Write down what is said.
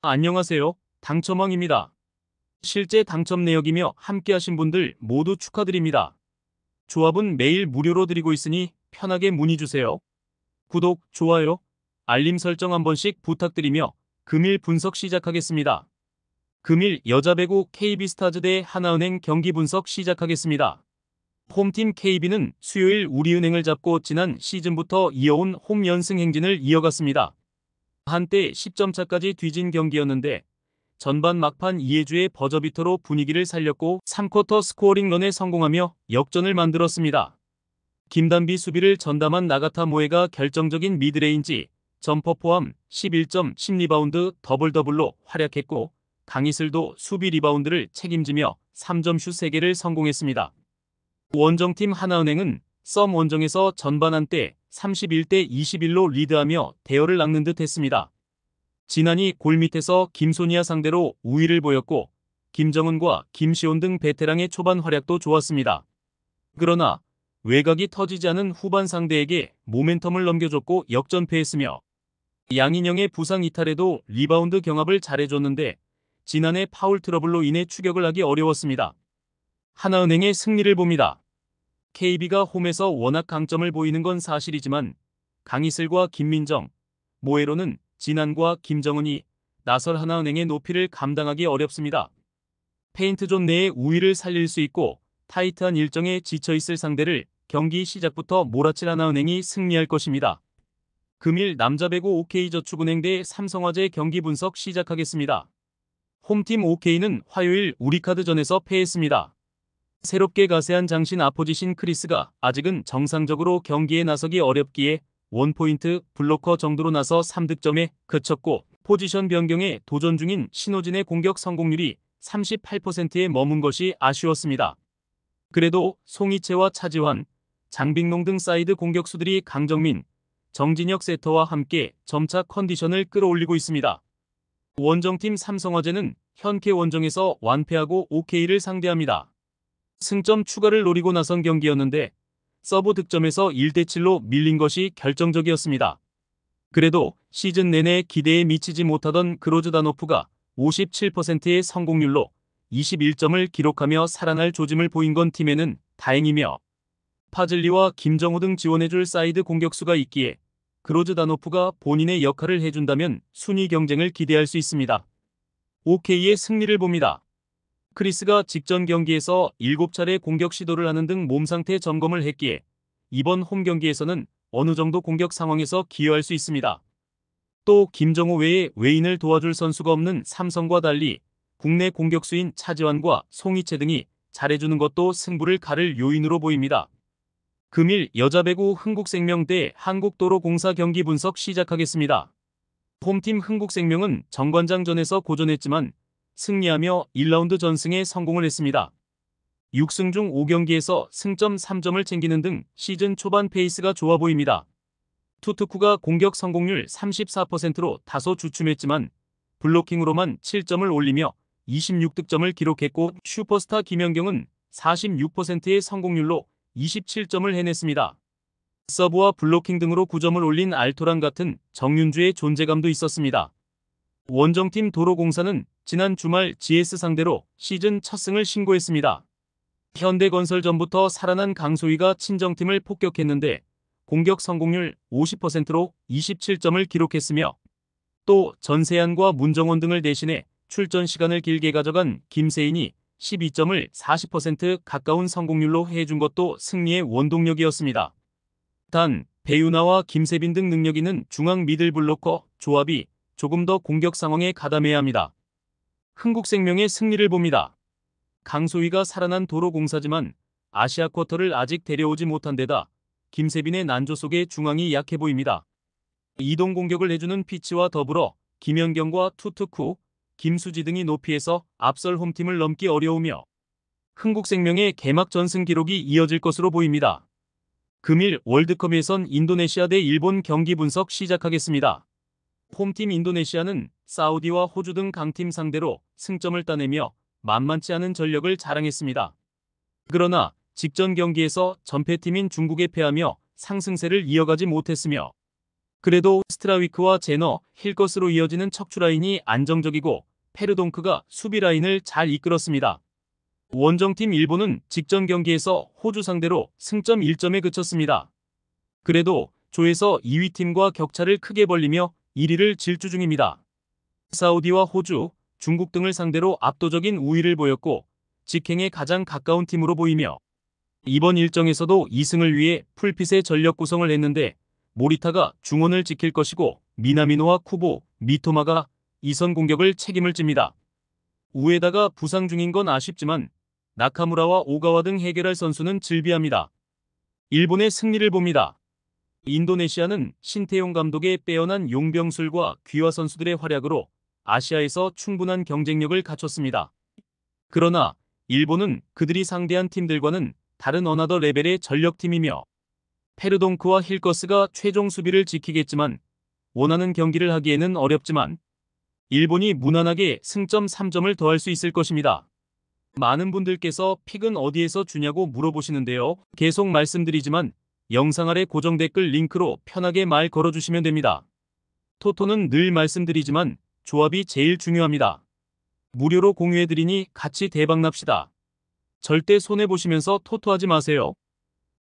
안녕하세요. 당첨왕입니다. 실제 당첨 내역이며 함께하신 분들 모두 축하드립니다. 조합은 매일 무료로 드리고 있으니 편하게 문의주세요. 구독, 좋아요, 알림 설정 한 번씩 부탁드리며 금일 분석 시작하겠습니다. 금일 여자배구 KB스타즈 대 하나은행 경기 분석 시작하겠습니다. 홈팀 KB는 수요일 우리은행을 잡고 지난 시즌부터 이어온 홈 연승 행진을 이어갔습니다. 한때 10점 차까지 뒤진 경기였는데 전반 막판 이해주의 버저비터로 분위기를 살렸고 3쿼터 스코어링런에 성공하며 역전을 만들었습니다. 김단비 수비를 전담한 나가타 모에가 결정적인 미드레인지 점퍼 포함 11점 10리바운드 더블더블로 활약했고 강희슬도 수비 리바운드를 책임지며 3점 슛 3개를 성공했습니다. 원정팀 하나은행은 썸 원정에서 전반 한때 31대 21로 리드하며 대열을 낚는 듯 했습니다. 진한이 골밑에서 김소니아 상대로 우위를 보였고 김정은과 김시온 등 베테랑의 초반 활약도 좋았습니다. 그러나 외곽이 터지지 않은 후반 상대에게 모멘텀을 넘겨줬고 역전패했으며 양인영의 부상 이탈에도 리바운드 경합을 잘해줬는데 진한의 파울 트러블로 인해 추격을 하기 어려웠습니다. 하나은행의 승리를 봅니다. KB가 홈에서 워낙 강점을 보이는 건 사실이지만 강희슬과 김민정, 모에로는 진한과 김정은이 나설 하나은행의 높이를 감당하기 어렵습니다. 페인트존 내의 우위를 살릴 수 있고 타이트한 일정에 지쳐있을 상대를 경기 시작부터 몰아칠 하나은행이 승리할 것입니다. 금일 남자배구 OK저축은행 대 삼성화재 경기 분석 시작하겠습니다. 홈팀 OK는 화요일 우리카드전에서 패했습니다. 새롭게 가세한 장신 아포지신 크리스가 아직은 정상적으로 경기에 나서기 어렵기에 원포인트 블로커 정도로 나서 3득점에 그쳤고 포지션 변경에 도전 중인 신호진의 공격 성공률이 38%에 머문 것이 아쉬웠습니다. 그래도 송이채와 차지환, 장빅농 등 사이드 공격수들이 강정민, 정진혁 세터와 함께 점차 컨디션을 끌어올리고 있습니다. 원정팀 삼성화재는 현케 원정에서 완패하고 OK를 상대합니다. 승점 추가를 노리고 나선 경기였는데 서브 득점에서 1대7로 밀린 것이 결정적이었습니다. 그래도 시즌 내내 기대에 미치지 못하던 그로즈다노프가 57%의 성공률로 21점을 기록하며 살아날 조짐을 보인 건 팀에는 다행이며 파즐리와 김정우 등 지원해줄 사이드 공격수가 있기에 그로즈다노프가 본인의 역할을 해준다면 순위 경쟁을 기대할 수 있습니다. OK의 승리를 봅니다. 크리스가 직전 경기에서 7차례 공격 시도를 하는 등 몸 상태 점검을 했기에 이번 홈 경기에서는 어느 정도 공격 상황에서 기여할 수 있습니다. 또 김정호 외에 외인을 도와줄 선수가 없는 삼성과 달리 국내 공격수인 차지환과 송이채 등이 잘해주는 것도 승부를 가를 요인으로 보입니다. 금일 여자배구 흥국생명 대 한국도로공사 경기 분석 시작하겠습니다. 홈팀 흥국생명은 정관장전에서 고전했지만 승리하며 1라운드 전승에 성공을 했습니다. 6승 중 5경기에서 승점 3점을 챙기는 등 시즌 초반 페이스가 좋아 보입니다. 투투쿠가 공격 성공률 34%로 다소 주춤했지만 블로킹으로만 7점을 올리며 26득점을 기록했고 슈퍼스타 김연경은 46%의 성공률로 27점을 해냈습니다. 서브와 블로킹 등으로 9점을 올린 알토란 같은 정윤주의 존재감도 있었습니다. 원정팀 도로공사는 지난 주말 GS 상대로 시즌 첫 승을 신고했습니다. 현대건설전부터 살아난 강소희가 친정팀을 폭격했는데 공격 성공률 50%로 27점을 기록했으며 또 전세안과 문정원 등을 대신해 출전 시간을 길게 가져간 김세인이 12점을 40% 가까운 성공률로 해준 것도 승리의 원동력이었습니다. 단 배유나와 김세빈 등 능력 있는 중앙 미들 블로커 조합이 조금 더 공격 상황에 가담해야 합니다. 흥국생명의 승리를 봅니다. 강소희가 살아난 도로공사지만 아시아 쿼터를 아직 데려오지 못한 데다 김세빈의 난조 속에 중앙이 약해 보입니다. 이동 공격을 해주는 피치와 더불어 김연경과 투투쿠, 김수지 등이 높이에서 앞설 홈팀을 넘기 어려우며 흥국생명의 개막 전승 기록이 이어질 것으로 보입니다. 금일 월드컵에선 인도네시아 대 일본 경기 분석 시작하겠습니다. 홈팀 인도네시아는 사우디와 호주 등 강팀 상대로 승점을 따내며 만만치 않은 전력을 자랑했습니다. 그러나 직전 경기에서 전패팀인 중국에 패하며 상승세를 이어가지 못했으며 그래도 스트라위크와 제너, 힐것으로 이어지는 척추 라인이 안정적이고 페르동크가 수비 라인을 잘 이끌었습니다. 원정팀 일본은 직전 경기에서 호주 상대로 승점 1점에 그쳤습니다. 그래도 조에서 2위 팀과 격차를 크게 벌리며 1위를 질주 중입니다. 사우디와 호주, 중국 등을 상대로 압도적인 우위를 보였고 직행에 가장 가까운 팀으로 보이며 이번 일정에서도 2승을 위해 풀핏의 전력 구성을 했는데 모리타가 중원을 지킬 것이고 미나미노와 쿠보, 미토마가 이선 공격을 책임을 집니다. 우에다가 부상 중인 건 아쉽지만 나카무라와 오가와 등 해결할 선수는 즐비합니다. 일본의 승리를 봅니다. 인도네시아는 신태용 감독의 빼어난 용병술과 귀화 선수들의 활약으로 아시아에서 충분한 경쟁력을 갖췄습니다. 그러나 일본은 그들이 상대한 팀들과는 다른 어나더 레벨의 전력팀이며 페르동크와 힐거스가 최종 수비를 지키겠지만 원하는 경기를 하기에는 어렵지만 일본이 무난하게 승점 3점을 더할 수 있을 것입니다. 많은 분들께서 픽은 어디에서 주냐고 물어보시는데요. 계속 말씀드리지만 영상 아래 고정 댓글 링크로 편하게 말 걸어주시면 됩니다. 토토는 늘 말씀드리지만 조합이 제일 중요합니다. 무료로 공유해드리니 같이 대박납시다. 절대 손해보시면서 토토하지 마세요.